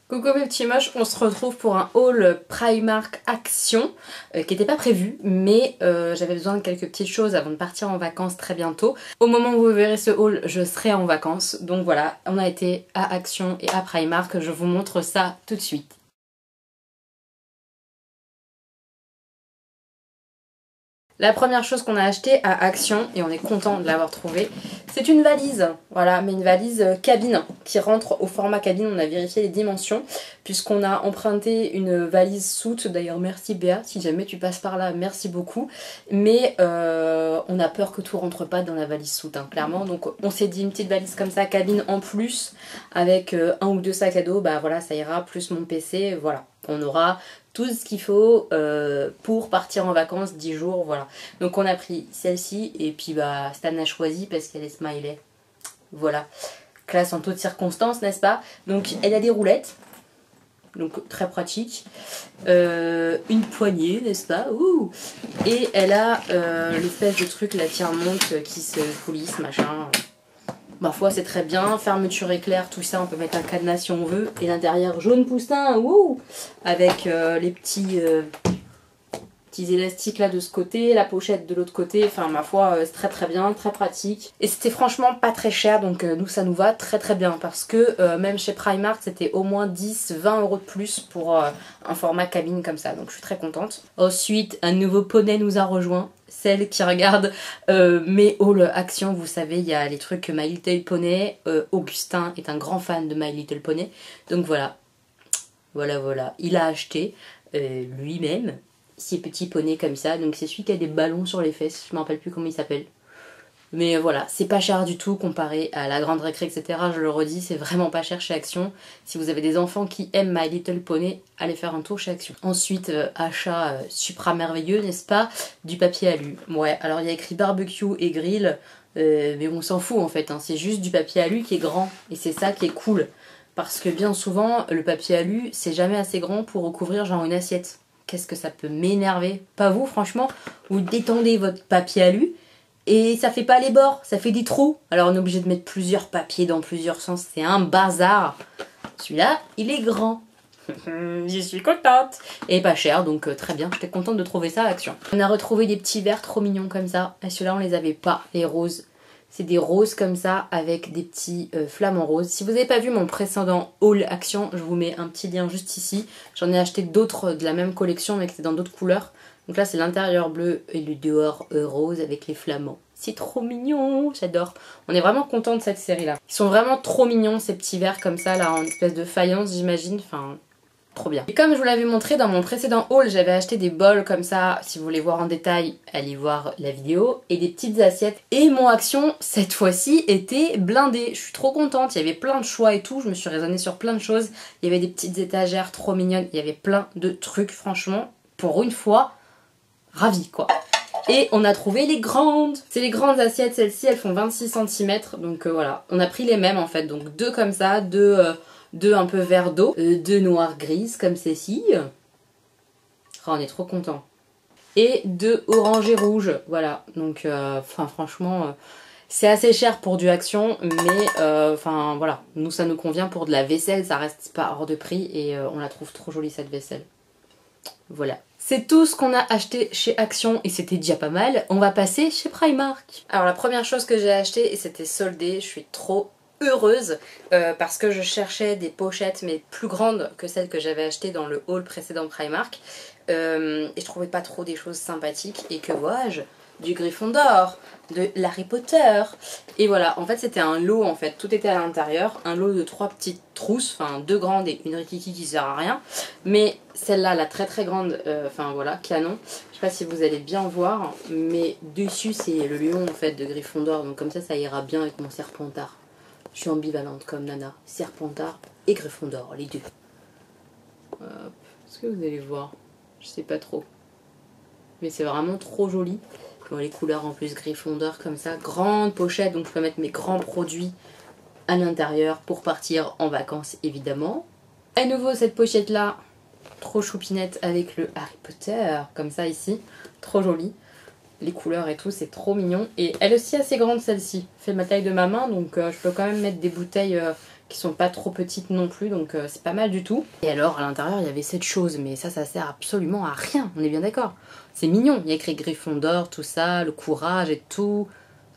Coucou mes petits moches, on se retrouve pour un haul Primark Action qui n'était pas prévu, mais j'avais besoin de quelques petites choses avant de partir en vacances très bientôt. Au moment où vous verrez ce haul, je serai en vacances, donc voilà, on a été à Action et à Primark, je vous montre ça tout de suite. La première chose qu'on a acheté à Action, et on est content de l'avoir trouvée, c'est une valise. Voilà, mais une valise cabine qui rentre au format cabine. On a vérifié les dimensions puisqu'on a emprunté une valise soute. D'ailleurs, merci Béa, si jamais tu passes par là, merci beaucoup. Mais on a peur que tout rentre pas dans la valise soute, hein, clairement. Donc on s'est dit une petite valise comme ça, cabine en plus, avec un ou deux sacs à dos. Bah voilà, ça ira, plus mon PC, voilà. On aura tout ce qu'il faut pour partir en vacances 10 jours, voilà. Donc on a pris celle-ci et puis bah Stan a choisi parce qu'elle est smiley. Voilà. Classe en toutes circonstances, n'est-ce pas? Donc elle a des roulettes, donc très pratique. Une poignée, n'est-ce pas? Ouh. Et elle a l'espèce de truc là qui remonte, qui se coulisse, machin. Parfois c'est très bien, fermeture éclair, tout ça, on peut mettre un cadenas si on veut. Et l'intérieur jaune poussin, wouh, avec les petits élastiques là de ce côté, la pochette de l'autre côté. Enfin ma foi, c'est très très bien, très pratique. Et c'était franchement pas très cher, donc nous ça nous va très très bien. Parce que même chez Primark c'était au moins 10-20 € de plus pour un format cabine comme ça. Donc je suis très contente. Ensuite un nouveau poney nous a rejoint. Celle qui regarde mes hauls Action, vous savez, il y a les trucs My Little Pony. Augustin est un grand fan de My Little Pony. Donc voilà, voilà, il a acheté lui-même ces petits poneys comme ça. Donc c'est celui qui a des ballons sur les fesses, je me rappelle plus comment il s'appelle. Mais voilà, c'est pas cher du tout comparé à la grande récré, etc. Je le redis, c'est vraiment pas cher chez Action. Si vous avez des enfants qui aiment My Little Pony, allez faire un tour chez Action. Ensuite, achat supra merveilleux, n'est-ce pas? Du papier alu. Ouais, alors il y a écrit barbecue et grill, mais on s'en fout en fait, hein. C'est juste du papier alu qui est grand. Et c'est ça qui est cool. Parce que bien souvent, le papier alu, c'est jamais assez grand pour recouvrir genre une assiette. Qu'est-ce que ça peut m'énerver? Pas vous, franchement? Vous détendez votre papier alu, et ça fait pas les bords, ça fait des trous. Alors on est obligé de mettre plusieurs papiers dans plusieurs sens, c'est un bazar. Celui-là, il est grand. Je suis contente. Et pas cher, donc très bien, j'étais contente de trouver ça à Action. On a retrouvé des petits verres trop mignons comme ça. Et ceux-là, on les avait pas, les roses. C'est des roses comme ça, avec des petits flamants roses. Si vous n'avez pas vu mon précédent haul Action, je vous mets un petit lien juste ici. J'en ai acheté d'autres de la même collection, mais qui étaient dans d'autres couleurs. Donc là c'est l'intérieur bleu et le dehors rose avec les flamants. C'est trop mignon, j'adore. On est vraiment content de cette série là. Ils sont vraiment trop mignons ces petits verres comme ça là en espèce de faïence j'imagine. Enfin trop bien. Et comme je vous l'avais montré dans mon précédent haul, j'avais acheté des bols comme ça. Si vous voulez voir en détail, allez voir la vidéo. Et des petites assiettes. Et mon Action cette fois-ci était blindée. Je suis trop contente, il y avait plein de choix et tout. Je me suis raisonnée sur plein de choses. Il y avait des petites étagères trop mignonnes. Il y avait plein de trucs franchement. Pour une fois, ravie quoi. Et on a trouvé les grandes. C'est les grandes assiettes, celles-ci elles font 26 cm. Donc voilà, on a pris les mêmes en fait. Donc deux comme ça, deux un peu vert d'eau, deux noires grises comme ceci. Oh, on est trop content. Et deux orange et rouge. Voilà, donc franchement c'est assez cher pour du Action. Mais enfin voilà, nous ça nous convient pour de la vaisselle. Ça reste pas hors de prix et on la trouve trop jolie cette vaisselle. Voilà. C'est tout ce qu'on a acheté chez Action et c'était déjà pas mal. On va passer chez Primark. Alors la première chose que j'ai acheté et c'était soldé, je suis trop heureuse parce que je cherchais des pochettes mais plus grandes que celles que j'avais achetées dans le haul précédent Primark et je trouvais pas trop des choses sympathiques et que vois-je, du Gryffondor, de l'Harry Potter. Et voilà, en fait c'était un lot en fait, tout était à l'intérieur, un lot de 3 petites trousses, enfin 2 grandes et une rikiki qui sert à rien. Mais celle-là, la très très grande, enfin voilà, canon. Je sais pas si vous allez bien voir, mais dessus c'est le lion en fait de Gryffondor, donc comme ça ira bien avec mon Serpentard. Je suis ambivalente comme Nana, Serpentard et Gryffondor, les deux. Est-ce que vous allez voir? Je sais pas trop. Mais c'est vraiment trop joli. Bon, les couleurs en plus Gryffondor comme ça, grande pochette, donc je peux mettre mes grands produits à l'intérieur pour partir en vacances évidemment. À nouveau cette pochette là, trop choupinette avec le Harry Potter, comme ça ici, trop jolie. Les couleurs et tout, c'est trop mignon. Et elle aussi assez grande celle-ci, fait ma taille de ma main, donc je peux quand même mettre des bouteilles qui sont pas trop petites non plus, donc c'est pas mal du tout. Et alors à l'intérieur il y avait cette chose, mais ça sert absolument à rien, on est bien d'accord. C'est mignon, il y a écrit Gryffondor, tout ça, le courage et tout.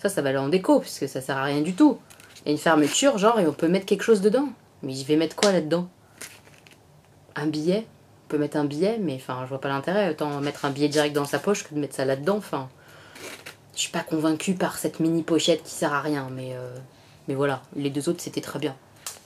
Ça va aller en déco, puisque ça sert à rien du tout. Il y a une fermeture, genre, et on peut mettre quelque chose dedans. Mais je vais mettre quoi là-dedans? Un billet? On peut mettre un billet, mais enfin, je vois pas l'intérêt. Autant mettre un billet direct dans sa poche que de mettre ça là-dedans. Enfin, je suis pas convaincue par cette mini pochette qui sert à rien, mais voilà, les deux autres c'était très bien.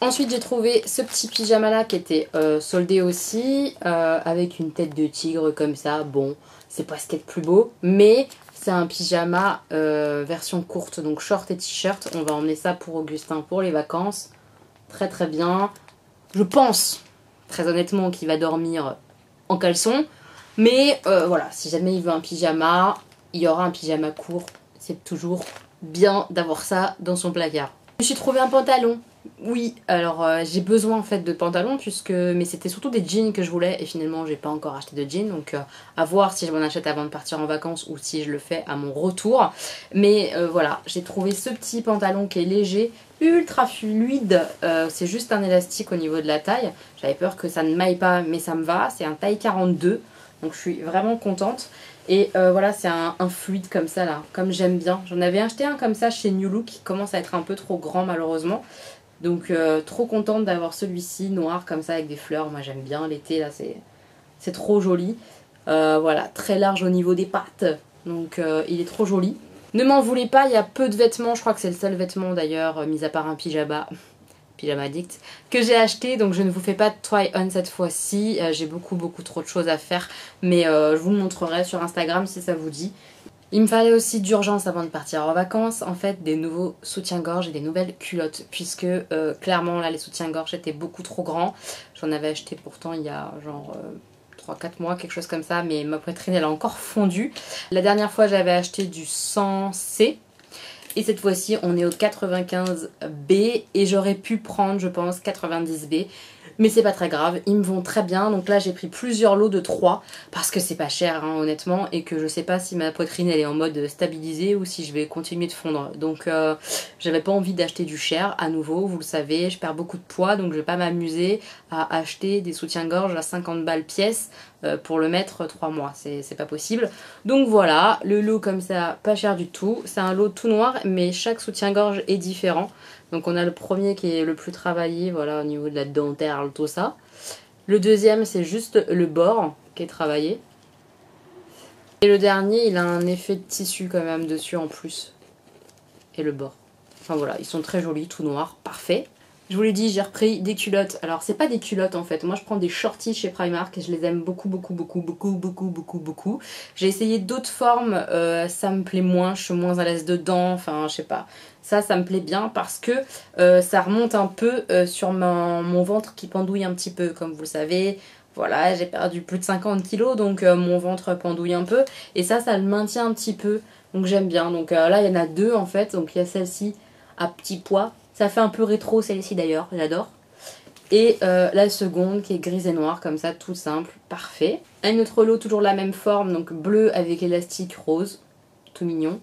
Ensuite j'ai trouvé ce petit pyjama là qui était soldé aussi, avec une tête de tigre comme ça. Bon, c'est pas ce qu'il y a de plus beau, mais c'est un pyjama version courte, donc short et t-shirt. On va emmener ça pour Augustin pour les vacances. Très très bien. Je pense, très honnêtement, qu'il va dormir en caleçon. Mais voilà, si jamais il veut un pyjama, il y aura un pyjama court. C'est toujours bien d'avoir ça dans son placard. Je me suis trouvé un pantalon. Oui, alors j'ai besoin en fait de pantalons mais c'était surtout des jeans que je voulais et finalement j'ai pas encore acheté de jeans, donc à voir si je m'en achète avant de partir en vacances ou si je le fais à mon retour. Mais voilà, j'ai trouvé ce petit pantalon qui est léger, ultra fluide, c'est juste un élastique au niveau de la taille. J'avais peur que ça ne maille pas mais ça me va, c'est un taille 42, donc je suis vraiment contente. Et voilà, c'est un fluide comme ça là, comme j'aime bien. J'en avais acheté un comme ça chez New Look qui commence à être un peu trop grand malheureusement. Donc trop contente d'avoir celui-ci, noir comme ça avec des fleurs. Moi j'aime bien l'été là, c'est trop joli. Voilà, très large au niveau des pattes, donc il est trop joli. Ne m'en voulez pas, il y a peu de vêtements, je crois que c'est le seul vêtement d'ailleurs, mis à part un pyjama addict, que j'ai acheté, donc je ne vous fais pas de try on cette fois-ci. J'ai beaucoup trop de choses à faire, mais je vous le montrerai sur Instagram si ça vous dit. Il me fallait aussi d'urgence avant de partir en vacances, en fait, des nouveaux soutiens-gorge et des nouvelles culottes, puisque clairement là les soutiens-gorge étaient beaucoup trop grands. J'en avais acheté pourtant il y a genre 3-4 mois, quelque chose comme ça, mais ma poitrine elle a encore fondu. La dernière fois j'avais acheté du 100C. Et cette fois-ci, on est au 95B et j'aurais pu prendre, je pense, 90B. Mais c'est pas très grave, ils me vont très bien. Donc là, j'ai pris plusieurs lots de 3 parce que c'est pas cher, hein, honnêtement. Et que je sais pas si ma poitrine, elle est en mode stabilisé ou si je vais continuer de fondre. Donc j'avais pas envie d'acheter du cher à nouveau, vous le savez. Je perds beaucoup de poids, donc je vais pas m'amuser à acheter des soutiens-gorge à 50 balles pièce pour le mettre 3 mois. C'est pas possible. Donc voilà, le lot comme ça, pas cher du tout. C'est un lot tout noir, mais chaque soutien-gorge est différent. Donc on a le premier qui est le plus travaillé, voilà, au niveau de la dentelle, tout ça. Le deuxième, c'est juste le bord qui est travaillé. Et le dernier, il a un effet de tissu quand même dessus en plus. Et le bord. Enfin voilà, ils sont très jolis, tout noir, parfait. Je vous l'ai dit, j'ai repris des culottes. Alors c'est pas des culottes en fait, moi je prends des shorties chez Primark et je les aime beaucoup. J'ai essayé d'autres formes, ça me plaît moins, je suis moins à l'aise dedans, enfin je sais pas. Ça me plaît bien parce que ça remonte un peu sur mon ventre qui pendouille un petit peu, comme vous le savez. Voilà, j'ai perdu plus de 50 kilos, donc mon ventre pendouille un peu. Et ça le maintient un petit peu, donc j'aime bien. Donc là il y en a deux en fait, donc il y a celle-ci à petit pois. Ça fait un peu rétro celle-ci d'ailleurs, j'adore. Et la seconde qui est grise et noire, comme ça, tout simple, parfait. Un autre lot, toujours la même forme, donc bleu avec élastique rose, tout mignon.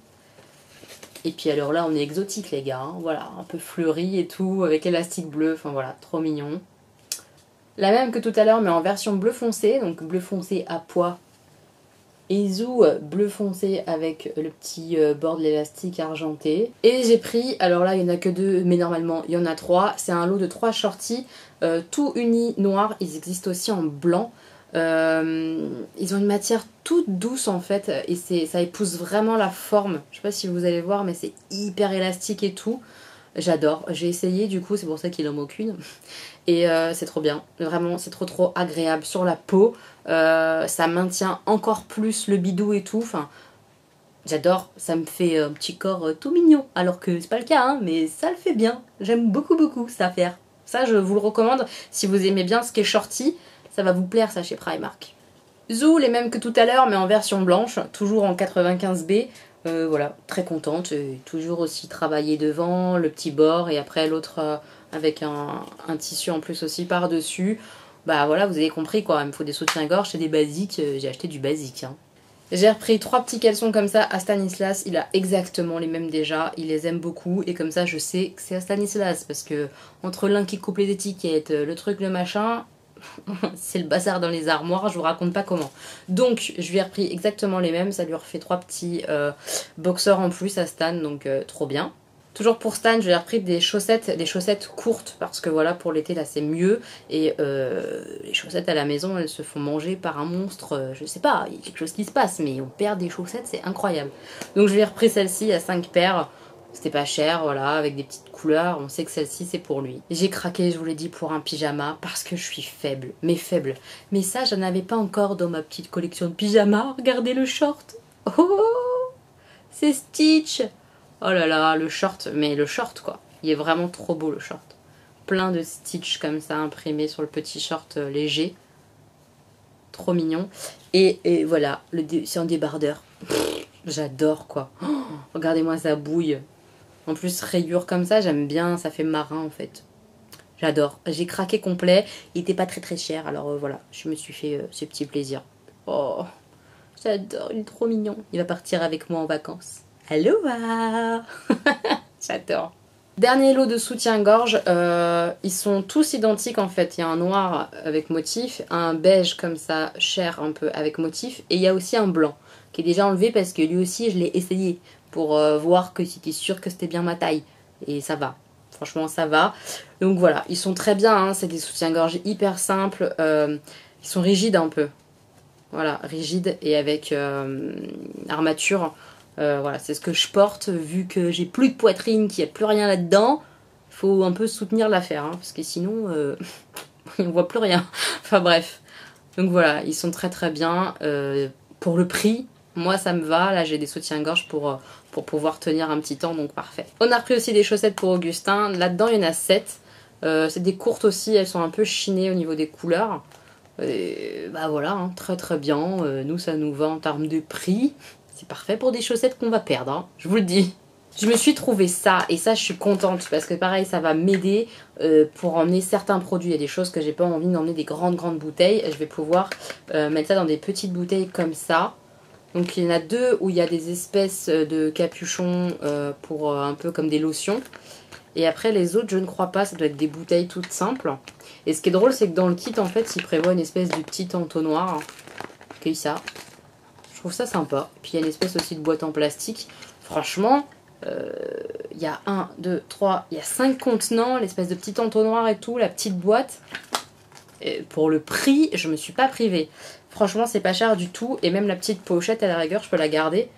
Et puis alors là, on est exotique les gars, hein. Voilà, un peu fleuri et tout, avec élastique bleu, enfin voilà, trop mignon. La même que tout à l'heure, mais en version bleu foncé, donc bleu foncé à pois. Et Zou bleu foncé avec le petit bord de l'élastique argenté. Et j'ai pris, alors là il n'y en a que 2, mais normalement il y en a 3. C'est un lot de 3 shorties, tout unis noirs. Ils existent aussi en blanc. Ils ont une matière toute douce en fait. Et ça épouse vraiment la forme. Je sais pas si vous allez voir, mais c'est hyper élastique et tout. J'adore, j'ai essayé du coup, c'est pour ça qu'il en manque une. Et c'est trop bien, vraiment c'est trop agréable sur la peau. Ça maintient encore plus le bidou et tout. Enfin, j'adore, ça me fait un petit corps tout mignon. Alors que c'est pas le cas, hein, mais ça le fait bien. J'aime beaucoup ça faire. Ça je vous le recommande, si vous aimez bien ce qui est shorty, ça va vous plaire ça chez Primark. Zou, les mêmes que tout à l'heure mais en version blanche, toujours en 95B. Voilà, très contente, toujours aussi travaillé devant, le petit bord et après l'autre avec un tissu en plus aussi par-dessus. Bah voilà, vous avez compris quoi, il me faut des soutiens-gorge et des basiques, j'ai acheté du basique. Hein. J'ai repris 3 petits caleçons comme ça à Stanislas, il a exactement les mêmes déjà, il les aime beaucoup et comme ça je sais que c'est à Stanislas parce que entre l'un qui coupe les étiquettes, le truc, le machin, c'est le bazar dans les armoires, je vous raconte pas comment. Donc je lui ai repris exactement les mêmes, ça lui refait 3 petits boxers en plus à Stan, donc trop bien. Toujours pour Stan, je lui ai repris des chaussettes courtes parce que voilà, pour l'été là c'est mieux. Et les chaussettes à la maison elles se font manger par un monstre, je sais pas, il y a quelque chose qui se passe, mais on perd des chaussettes, c'est incroyable. Donc je lui ai repris celle-ci à 5 paires, c'était pas cher, voilà, avec des petites couleurs, on sait que celle-ci c'est pour lui. J'ai craqué, je vous l'ai dit, pour un pyjama parce que je suis faible, mais faible. Mais ça, j'en avais pas encore dans ma petite collection de pyjamas, regardez le short. Oh, c'est Stitch. Oh là là, le short, mais le short quoi. Il est vraiment trop beau le short. Plein de stitch comme ça imprimés sur le petit short léger. Trop mignon. Et voilà, c'est un débardeur. J'adore quoi. Oh, regardez-moi ça bouille. En plus, rayures comme ça, j'aime bien, ça fait marin en fait. J'adore. J'ai craqué complet. Il était pas très cher, alors voilà, je me suis fait ce petit plaisir. Oh, j'adore, il est trop mignon. Il va partir avec moi en vacances. Aloha. J'adore. Dernier lot de soutien-gorge, ils sont tous identiques en fait. Il y a un noir avec motif, un beige comme ça, chair un peu avec motif, et il y a aussi un blanc qui est déjà enlevé parce que lui aussi je l'ai essayé pour voir que c'était sûr que c'était bien ma taille. Et ça va, franchement ça va. Donc voilà, ils sont très bien, hein. C'est des soutiens-gorge hyper simples, ils sont rigides un peu. Voilà, rigides et avec armature. Voilà, c'est ce que je porte vu que j'ai plus de poitrine, qu'il n'y a plus rien là-dedans. Il faut un peu soutenir l'affaire, hein, parce que sinon, on ne voit plus rien. Enfin bref. Donc voilà, ils sont très très bien. Pour le prix, moi ça me va. Là, j'ai des soutiens-gorge pour pouvoir tenir un petit temps, donc parfait. On a repris aussi des chaussettes pour Augustin. Là-dedans, il y en a 7. C'est des courtes aussi, elles sont un peu chinées au niveau des couleurs. Bah voilà, hein, très très bien. Nous, ça nous va en termes de prix. C'est parfait pour des chaussettes qu'on va perdre, hein, je vous le dis. Je me suis trouvé ça, et ça je suis contente, parce que pareil, ça va m'aider pour emmener certains produits. Il y a des choses que j'ai pas envie d'emmener des grandes bouteilles. Je vais pouvoir mettre ça dans des petites bouteilles comme ça. Donc il y en a 2 où il y a des espèces de capuchons pour un peu comme des lotions. Et après les autres, je ne crois pas, ça doit être des bouteilles toutes simples. Et ce qui est drôle, c'est que dans le kit, en fait, il prévoit une espèce de petit entonnoir. Comme ça. Je trouve ça sympa. Puis il y a une espèce aussi de boîte en plastique. Franchement, il y a 1, 2, 3, il y a 5 contenants, l'espèce de petit entonnoir et tout, la petite boîte. Et pour le prix, je me suis pas privée. Franchement, c'est pas cher du tout. Et même la petite pochette, à la rigueur, je peux la garder.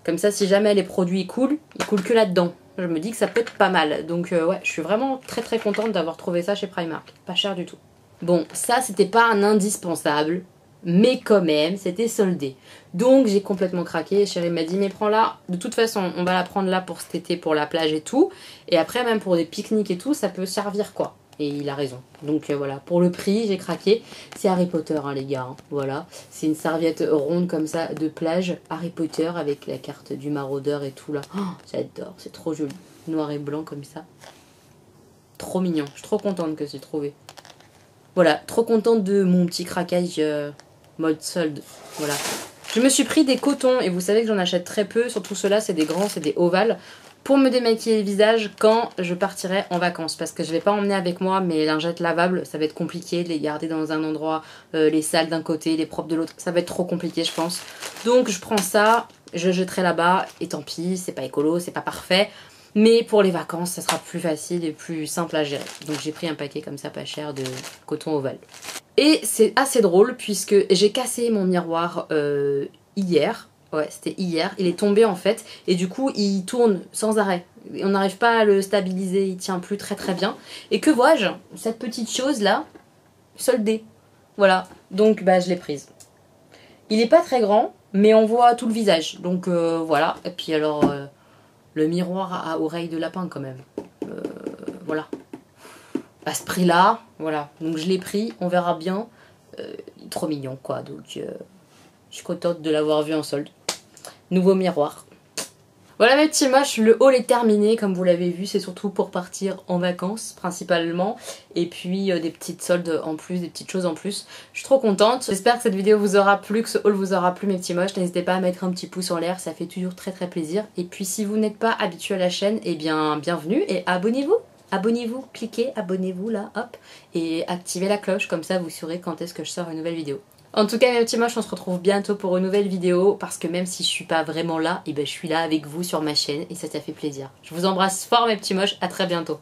Comme ça, si jamais les produits ils coulent que là-dedans. Je me dis que ça peut être pas mal. Donc ouais, je suis vraiment très très contente d'avoir trouvé ça chez Primark. Pas cher du tout. Bon, ça, c'était pas un indispensable. Mais quand même, c'était soldé. Donc j'ai complètement craqué. Chérie m'a dit, mais prends-la. De toute façon, on va la prendre là pour cet été, pour la plage et tout. Et après, même pour des pique-niques et tout, ça peut servir quoi. Et il a raison. Donc voilà, pour le prix, j'ai craqué. C'est Harry Potter, hein, les gars. Hein. Voilà. C'est une serviette ronde comme ça de plage. Harry Potter avec la carte du maraudeur et tout là. Oh, j'adore, c'est trop joli. Noir et blanc comme ça. Trop mignon. Je suis trop contente que j'ai trouvé. Voilà, trop contente de mon petit craquage mode solde. Voilà. Je me suis pris des cotons et vous savez que j'en achète très peu. Surtout ceux-là, c'est des grands, c'est des ovales. Pour me démaquiller le visage quand je partirai en vacances. Parce que je ne vais pas emmener avec moi mes lingettes lavables. Ça va être compliqué de les garder dans un endroit, les sales d'un côté, les propres de l'autre. Ça va être trop compliqué, je pense. Donc je prends ça, je jetterai là-bas. Et tant pis, c'est pas écolo, c'est pas parfait. Mais pour les vacances, ça sera plus facile et plus simple à gérer. Donc j'ai pris un paquet comme ça pas cher de coton ovale. Et c'est assez drôle puisque j'ai cassé mon miroir hier. Ouais, c'était hier. Il est tombé en fait. Et du coup, il tourne sans arrêt. On n'arrive pas à le stabiliser. Il tient plus très très bien. Et que vois-je? Cette petite chose là, soldée. Voilà. Donc bah je l'ai prise. Il est pas très grand, mais on voit tout le visage. Donc voilà. Et puis alors, le miroir à oreille de lapin quand même. Voilà. À ce prix-là, voilà. Donc je l'ai pris. On verra bien. Il est trop mignon quoi. Donc je suis contente de l'avoir vu en solde. Nouveau miroir. Voilà mes petits moches, le haul est terminé comme vous l'avez vu, c'est surtout pour partir en vacances principalement et puis des petites soldes en plus, des petites choses en plus. Je suis trop contente, j'espère que cette vidéo vous aura plu, que ce haul vous aura plu mes petits moches, n'hésitez pas à mettre un petit pouce en l'air, ça fait toujours très plaisir. Et puis si vous n'êtes pas habitué à la chaîne, eh bien bienvenue et abonnez-vous. Abonnez-vous, cliquez, abonnez-vous là, hop, et activez la cloche, comme ça vous saurez quand est-ce que je sors une nouvelle vidéo. En tout cas mes petits moches, on se retrouve bientôt pour une nouvelle vidéo parce que même si je suis pas vraiment là, et ben je suis là avec vous sur ma chaîne et ça fait plaisir. Je vous embrasse fort mes petits moches, à très bientôt.